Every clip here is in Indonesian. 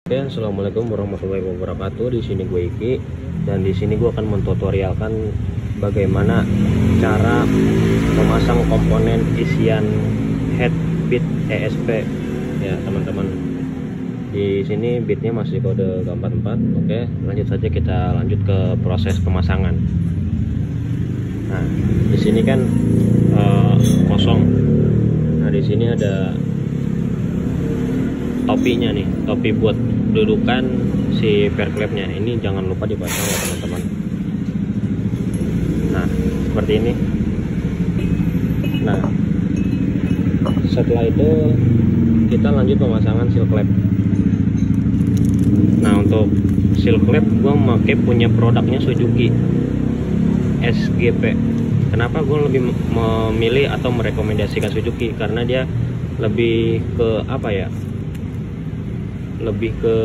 Oke, assalamualaikum warahmatullahi wabarakatuh. Di sini gue Iki, dan di sini gue akan mentutorialkan bagaimana cara memasang komponen isian head bit ESP ya teman-teman. Di sini bitnya masih kode K44. Oke, lanjut saja, kita lanjut ke proses pemasangan. Nah, di sini kan kosong. Nah, di sini ada topinya nih, topi buat dudukan si pair clamp-nya. Ini jangan lupa dipasang ya teman-teman. Nah, seperti ini. Nah, setelah itu kita lanjut pemasangan seal clamp. Nah, untuk seal clamp gue memakai punya produknya Suzuki SGP. Kenapa gue lebih memilih atau merekomendasikan Suzuki? Karena dia lebih ke apa ya, lebih ke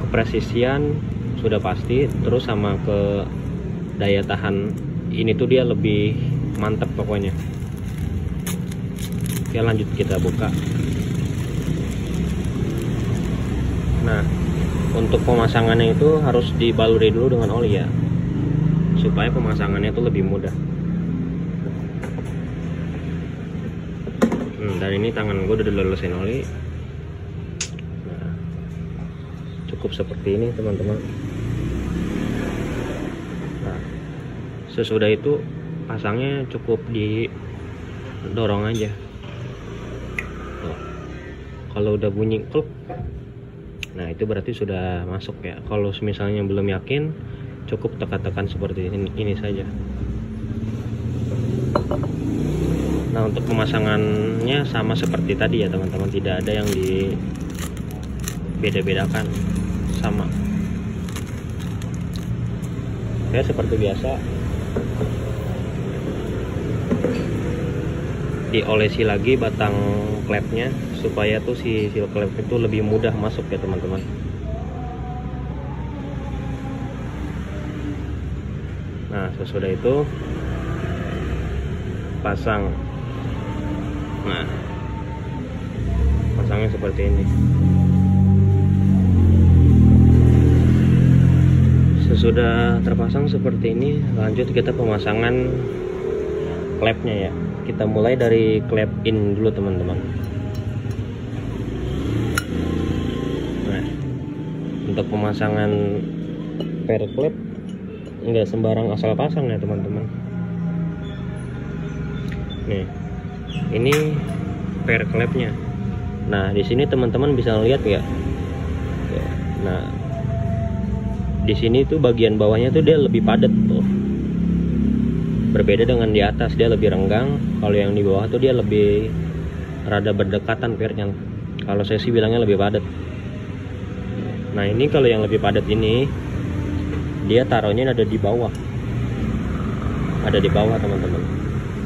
kepresisian sudah pasti, terus sama ke daya tahan ini tuh dia lebih mantap pokoknya. Oke, lanjut kita buka. Nah, untuk pemasangannya itu harus dibaluri dulu dengan oli ya, supaya pemasangannya itu lebih mudah. Dan ini tangan gue udah dilelesin oli. Cukup seperti ini teman-teman. Nah, sesudah itu pasangnya cukup didorong aja. Tuh. Kalau udah bunyi kluk, nah itu berarti sudah masuk ya. Kalau misalnya belum yakin, cukup tekan-tekan seperti ini saja. Nah, untuk pemasangannya sama seperti tadi ya teman-teman, tidak ada yang beda-bedakan, sama. Oke, seperti biasa diolesi lagi batang klepnya supaya tuh si seal klep itu lebih mudah masuk ya teman-teman. Nah, sesudah itu pasang. Nah, pasangnya seperti ini. Sesudah terpasang seperti ini, lanjut kita pemasangan klepnya ya. Kita mulai dari klep in dulu teman-teman. Nah, untuk pemasangan pair klep nggak sembarang asal pasang ya teman-teman. Nih, ini pair klepnya. Nah, di sini teman-teman bisa lihat ya. Nah, di sini tuh bagian bawahnya tuh dia lebih padat tuh. Berbeda dengan di atas, dia lebih renggang. Kalau yang di bawah tuh dia lebih rada berdekatan pairnya. Kalau saya sih bilangnya lebih padat. Nah, ini kalau yang lebih padat ini dia taruhnya ada di bawah. Ada di bawah teman-teman.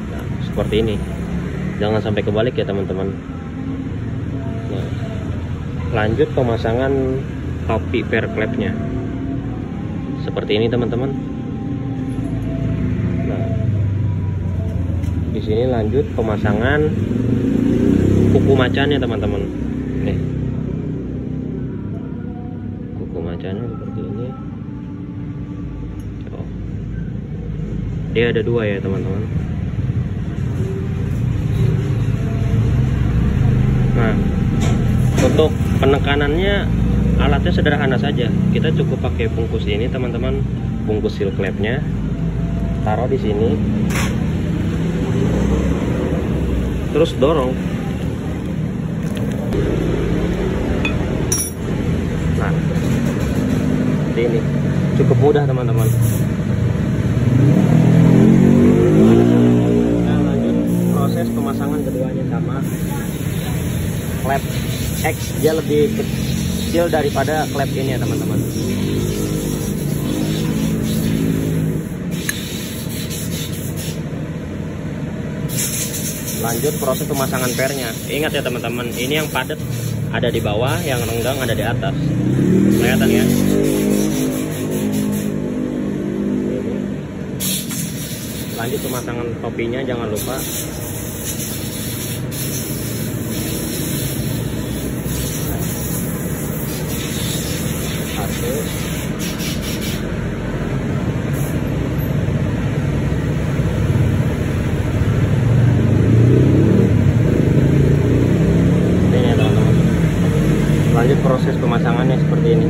Nah, seperti ini. Jangan sampai kebalik ya teman-teman. Nah, lanjut pemasangan topi pair clamp-nya. Seperti ini teman-teman. Nah, di sini lanjut pemasangan kuku macannya teman-teman. Nih, kuku macannya seperti ini. Oh, dia ada dua ya teman-teman. Nah, untuk penekanannya alatnya sederhana saja. Kita cukup pakai bungkus ini teman-teman, bungkus seal clamp-nya. Taruh di sini. Terus dorong. Nah, seperti ini. Cukup mudah teman-teman. Nah, lanjut proses pemasangan keduanya sama. Klep X dia lebih kecil daripada klep ini ya teman-teman. Lanjut proses pemasangan pairnya. Ingat ya teman-teman, ini yang padat ada di bawah, yang renggang ada di atas. Kelihatan ya. Lanjut pemasangan topinya, jangan lupa. pemasangannya seperti ini.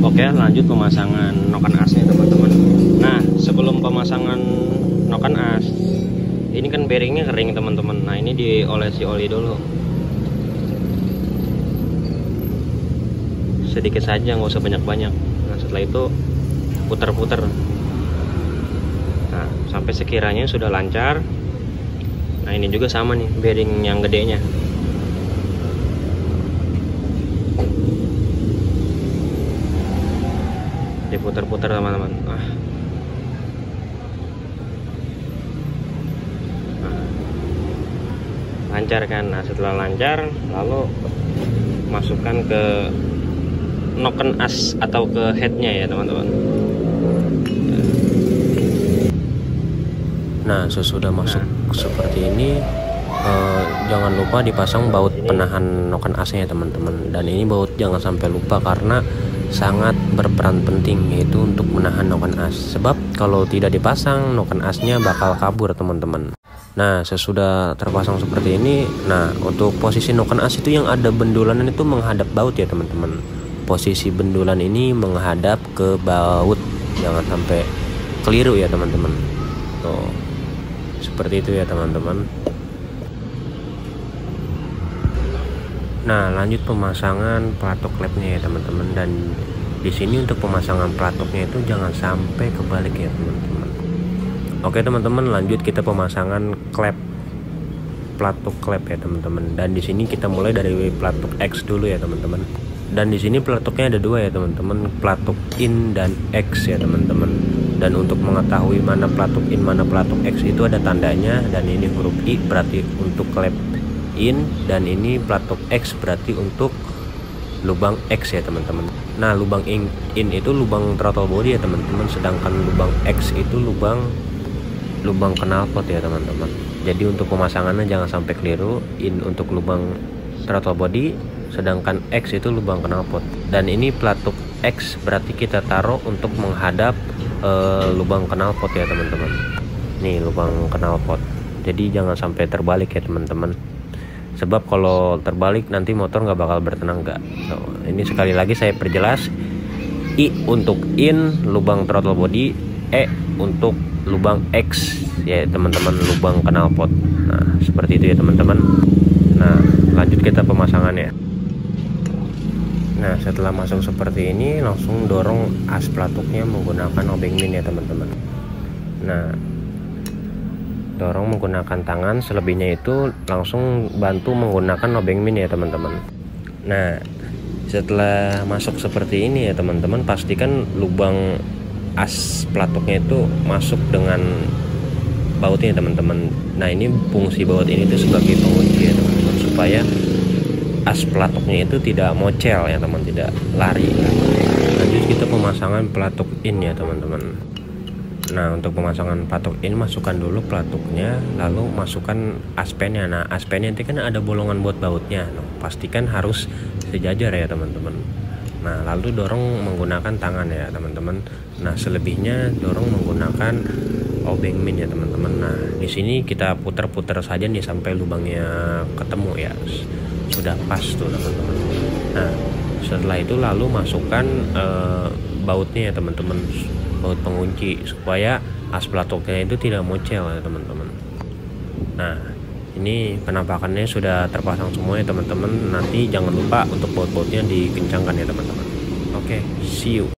Oke, lanjut pemasangan noken asnya teman-teman. Nah, sebelum pemasangan noken as, ini kan bearingnya kering teman-teman. Nah, ini diolesi oli dulu, sedikit saja, nggak usah banyak-banyak. Nah, setelah itu putar-putar. Nah, sampai sekiranya sudah lancar. Nah, ini juga sama nih bearing yang gedenya. Diputar-putar teman-teman. Nah, lancar kan. Nah, setelah lancar, lalu masukkan ke noken as atau ke headnya ya teman-teman. Nah, sesudah masuk seperti ini, jangan lupa dipasang baut penahan noken asnya teman-teman. Dan ini baut jangan sampai lupa karena sangat berperan penting, yaitu untuk menahan noken as. Sebab kalau tidak dipasang, noken asnya bakal kabur teman-teman. Nah, sesudah terpasang seperti ini, nah untuk posisi noken as itu yang ada bendulan itu menghadap baut ya teman-teman. Posisi bendulan ini menghadap ke baut, jangan sampai keliru ya teman-teman. Tuh, seperti itu ya teman-teman. Nah, lanjut pemasangan pelatok klepnya ya teman-teman. Dan di sini untuk pemasangan pelatoknya itu jangan sampai kebalik ya teman-teman. Oke teman-teman, lanjut kita pemasangan klep, pelatok klep ya teman-teman. Dan di sini kita mulai dari pelatok X dulu ya teman-teman. Dan di sini pelatoknya ada dua ya teman-teman, pelatok in dan X ya teman-teman. Dan untuk mengetahui mana pelatok in mana pelatok X itu ada tandanya. Dan ini huruf I berarti untuk klep in, dan ini pelatok X berarti untuk lubang X ya teman-teman. Nah, lubang in itu lubang throttle body ya teman-teman, sedangkan lubang X itu lubang knalpot ya teman-teman. Jadi untuk pemasangannya jangan sampai keliru, in untuk lubang throttle body, sedangkan X itu lubang knalpot. Dan ini pelatok X berarti kita taruh untuk menghadap lubang knalpot ya teman-teman. Nih lubang knalpot. Jadi jangan sampai terbalik ya teman-teman. Sebab kalau terbalik nanti motor nggak bakal bertenaga. Ini sekali lagi saya perjelas, I untuk in lubang throttle body, E untuk lubang X ya teman-teman, lubang knalpot. Nah seperti itu ya teman-teman. Nah lanjut kita pemasangannya. Nah setelah masuk seperti ini, langsung dorong as pelatoknya menggunakan obeng min ya teman-teman. Nah dorong menggunakan tangan, selebihnya itu langsung bantu menggunakan obeng min ya teman-teman. Nah setelah masuk seperti ini ya teman-teman, pastikan lubang as pelatoknya itu masuk dengan bautnya teman-teman. Nah ini fungsi baut ini itu sebagai pengunci ya teman-teman, supaya as pelatoknya itu tidak mocel ya teman, tidak lari. Lanjut kita pemasangan pelatok in ya teman-teman. Nah untuk pemasangan pelatok in, masukkan dulu pelatoknya, lalu masukkan aspennya. Nah aspennya nanti kan ada bolongan buat bautnya, nah, pastikan harus sejajar ya teman-teman. Nah lalu dorong menggunakan tangan ya teman-teman. Nah selebihnya dorong menggunakan obeng min ya teman-teman. Nah di sini kita putar-putar saja nih sampai lubangnya ketemu ya, sudah pas tuh teman-teman. Nah setelah itu lalu masukkan bautnya ya teman-teman, baut pengunci, supaya as pelatoknya itu tidak mocel ya teman-teman. Nah ini penampakannya sudah terpasang semua ya teman-teman. Nanti jangan lupa untuk baut-bautnya dikencangkan ya teman-teman. Oke, see you.